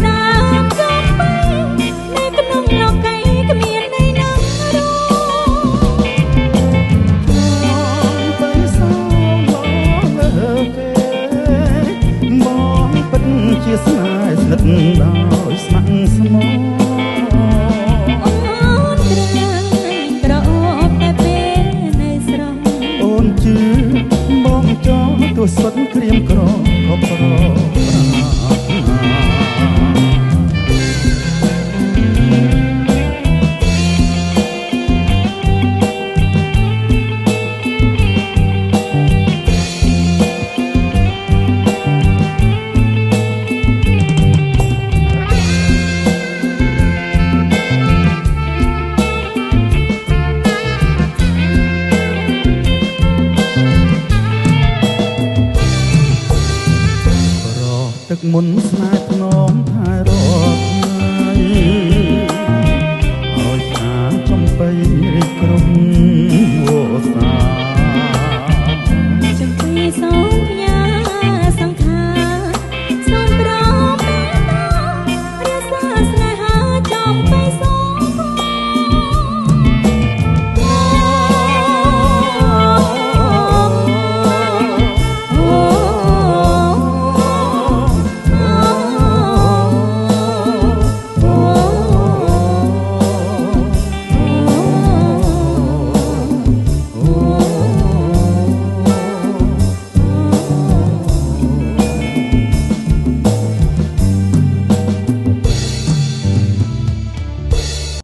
ដាមចំបីនៅក្នុងលោកីគ្មាននៃណារងទៅសងបងលើគេបងពិតជាស្នេហ៍ស្និទ្ធដោយស្ម័គ្រស្មោះអូនក្រអូបតែពេលនៅស្រស់អូនជឿបងចង់ទោះសុទ្ធក្រៀមក្រខុសប្រទឹកមុនស្នេហ៍ធ្នមថែរកថ្ងៃ